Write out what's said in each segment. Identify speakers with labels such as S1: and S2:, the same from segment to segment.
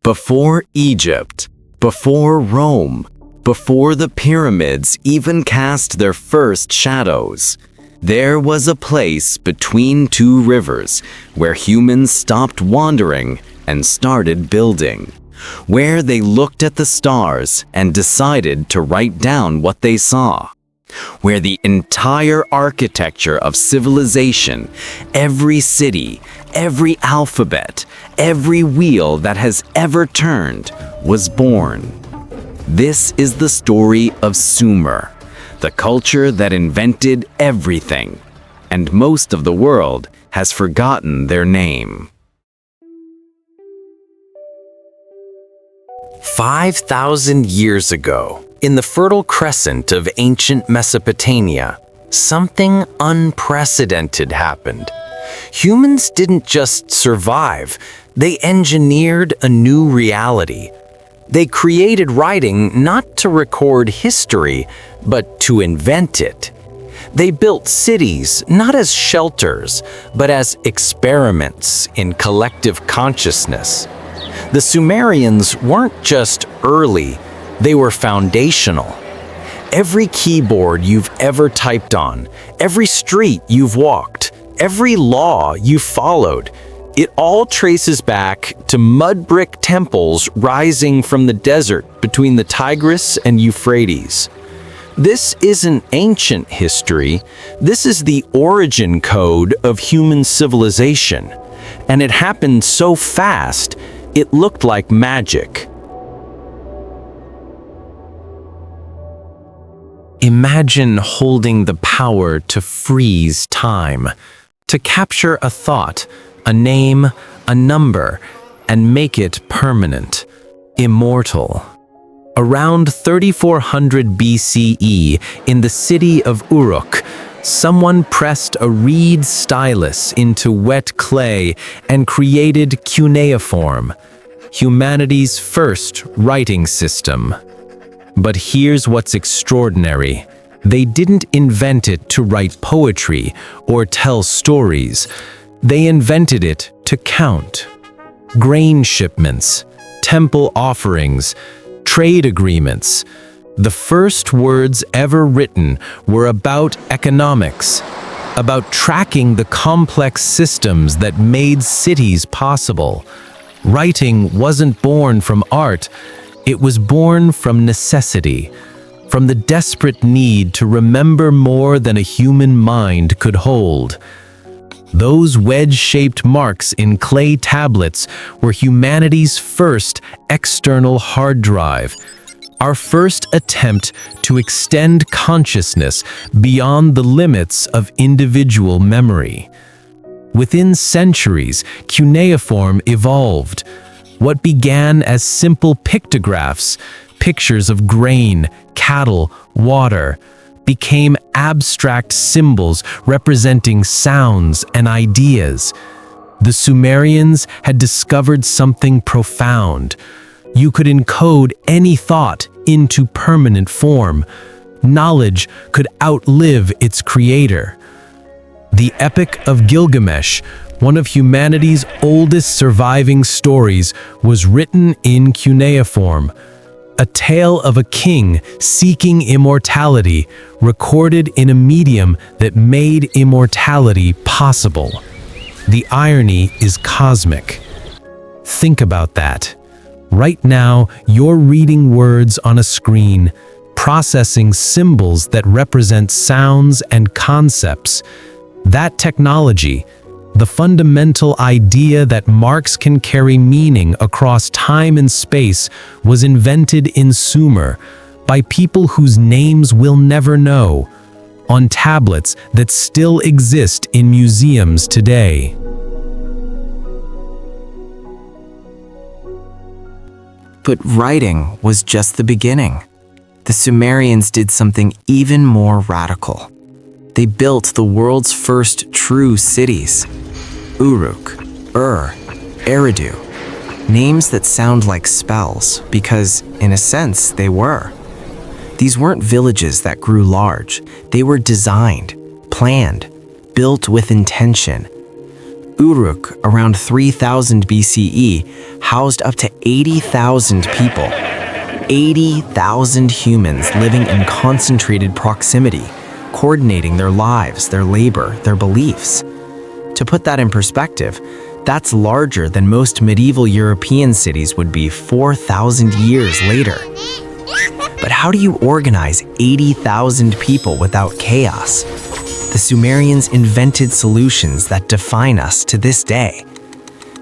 S1: Before Egypt, before Rome, before the pyramids even cast their first shadows, there was a place between two rivers where humans stopped wandering and started building, where they looked at the stars and decided to write down what they saw, where the entire architecture of civilization, every city, every alphabet, every wheel that has ever turned, was born. This is the story of Sumer, the culture that invented everything, and most of the world has forgotten their name. 5,000 years ago, in the Fertile Crescent of ancient Mesopotamia, something unprecedented happened. Humans didn't just survive, they engineered a new reality. They created writing not to record history, but to invent it. They built cities not as shelters, but as experiments in collective consciousness. The Sumerians weren't just early, they were foundational. Every keyboard you've ever typed on, every street you've walked, every law you've followed, it all traces back to mud brick temples rising from the desert between the Tigris and Euphrates. This isn't ancient history, this is the origin code of human civilization. And it happened so fast, it looked like magic. Imagine holding the power to freeze time, to capture a thought, a name, a number, and make it permanent, immortal. Around 3400 BCE, in the city of Uruk, someone pressed a reed stylus into wet clay and created Cuneiform, humanity's first writing system. But here's what's extraordinary. They didn't invent it to write poetry or tell stories. They invented it to count. Grain shipments, temple offerings, trade agreements. The first words ever written were about economics, about tracking the complex systems that made cities possible. Writing wasn't born from art, it was born from necessity, from the desperate need to remember more than a human mind could hold. Those wedge-shaped marks in clay tablets were humanity's first external hard drive, our first attempt to extend consciousness beyond the limits of individual memory. Within centuries, cuneiform evolved. What began as simple pictographs, pictures of grain, cattle, water, became abstract symbols representing sounds and ideas. The Sumerians had discovered something profound. You could encode any thought into permanent form. Knowledge could outlive its creator. The Epic of Gilgamesh, one of humanity's oldest surviving stories, was written in cuneiform. A tale of a king seeking immortality, recorded in a medium that made immortality possible. The irony is cosmic. Think about that. Right now, you're reading words on a screen, processing symbols that represent sounds and concepts. That technology, the fundamental idea that marks can carry meaning across time and space, was invented in Sumer by people whose names we'll never know, on tablets that still exist in museums today.
S2: But writing was just the beginning. The Sumerians did something even more radical. They built the world's first true cities. Uruk, Eridu, names that sound like spells because, in a sense, they were. These weren't villages that grew large. They were designed, planned, built with intention. Uruk, around 3000 BCE, housed up to 80,000 people. 80,000 humans living in concentrated proximity, coordinating their lives, their labor, their beliefs. To put that in perspective, that's larger than most medieval European cities would be 4,000 years later. But how do you organize 80,000 people without chaos? The Sumerians invented solutions that define us to this day.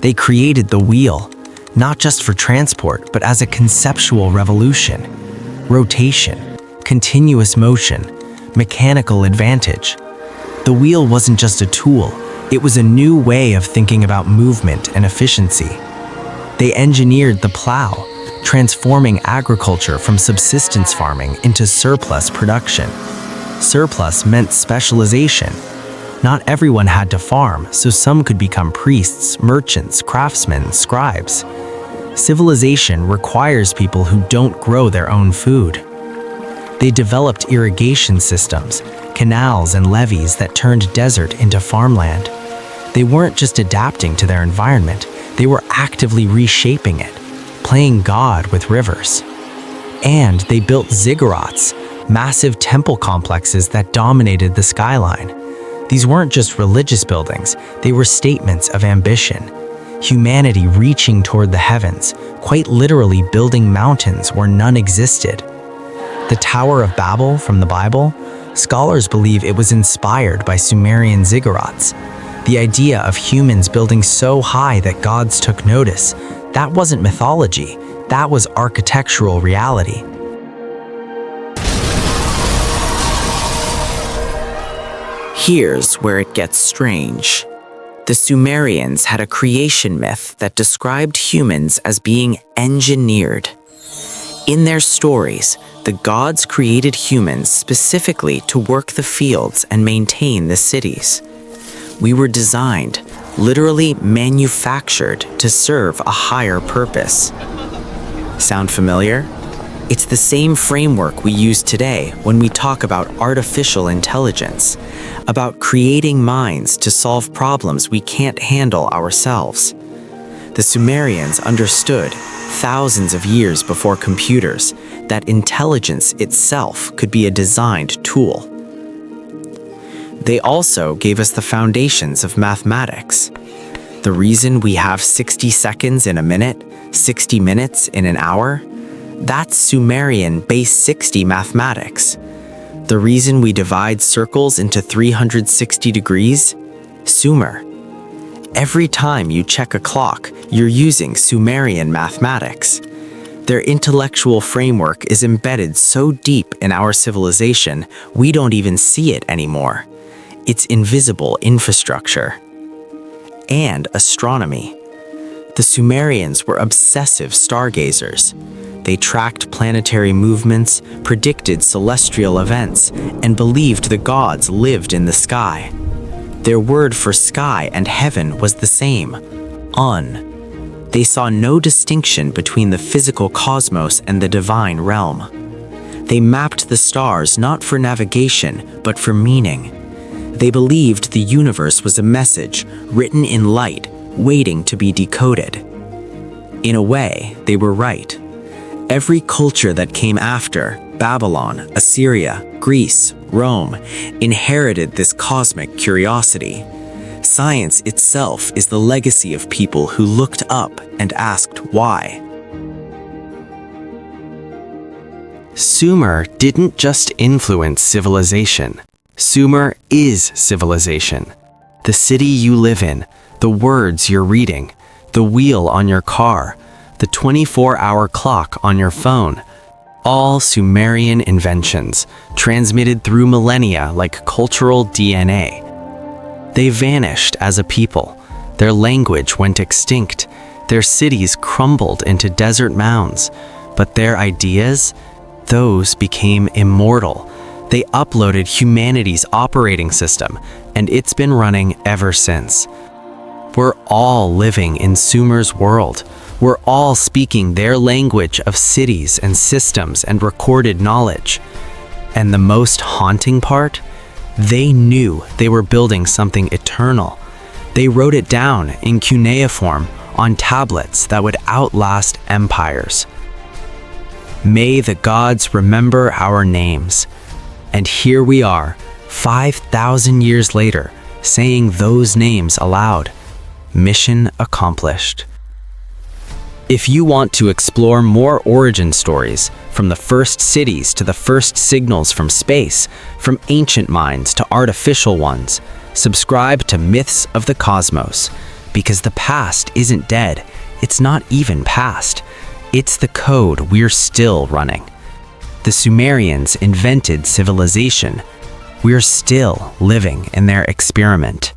S2: They created the wheel, not just for transport, but as a conceptual revolution. Rotation, continuous motion, mechanical advantage. The wheel wasn't just a tool, it was a new way of thinking about movement and efficiency. They engineered the plow, transforming agriculture from subsistence farming into surplus production. Surplus meant specialization. Not everyone had to farm, so some could become priests, merchants, craftsmen, scribes. Civilization requires people who don't grow their own food. They developed irrigation systems, canals and levees that turned desert into farmland. They weren't just adapting to their environment, they were actively reshaping it, playing God with rivers. And they built ziggurats, massive temple complexes that dominated the skyline. These weren't just religious buildings, they were statements of ambition. Humanity reaching toward the heavens, quite literally building mountains where none existed. The Tower of Babel from the Bible, scholars believe it was inspired by Sumerian ziggurats. The idea of humans building so high that gods took notice, that wasn't mythology, that was architectural reality.
S3: Here's where it gets strange. The Sumerians had a creation myth that described humans as being engineered. In their stories, the gods created humans specifically to work the fields and maintain the cities. We were designed, literally manufactured, to serve a higher purpose. Sound familiar? It's the same framework we use today when we talk about artificial intelligence, about creating minds to solve problems we can't handle ourselves. The Sumerians understood, thousands of years before computers, that intelligence itself could be a designed tool. They also gave us the foundations of mathematics. The reason we have 60 seconds in a minute, 60 minutes in an hour, that's Sumerian base 60 mathematics. The reason we divide circles into 360 degrees, Sumer. Every time you check a clock, you're using Sumerian mathematics. Their intellectual framework is embedded so deep in our civilization, we don't even see it anymore. It's invisible infrastructure. And astronomy. The Sumerians were obsessive stargazers. They tracked planetary movements, predicted celestial events, and believed the gods lived in the sky. Their word for sky and heaven was the same, Un. They saw no distinction between the physical cosmos and the divine realm. They mapped the stars not for navigation, but for meaning. They believed the universe was a message written in light, waiting to be decoded. In a way, they were right. Every culture that came after, Babylon, Assyria, Greece, Rome, inherited this cosmic curiosity. Science itself is the legacy of people who looked up and asked why.
S1: Sumer didn't just influence civilization. Sumer is civilization. The city you live in, the words you're reading, the wheel on your car, the 24-hour clock on your phone, all Sumerian inventions, transmitted through millennia like cultural DNA. They vanished as a people. Their language went extinct. Their cities crumbled into desert mounds. But their ideas, those became immortal. They uploaded humanity's operating system, and it's been running ever since. We're all living in Sumer's world. We're all speaking their language of cities and systems and recorded knowledge. And the most haunting part? They knew they were building something eternal.
S2: They wrote it down in cuneiform on tablets that would outlast empires. May the gods remember our names. And here we are, 5,000 years later, saying those names aloud. Mission accomplished. If you want to explore more origin stories, from the first cities to the first signals from space, from ancient minds to artificial ones, subscribe to Myths of the Cosmos, because the past isn't dead. It's not even past. It's the code we're still running. The Sumerians invented civilization. We're still living in their experiment.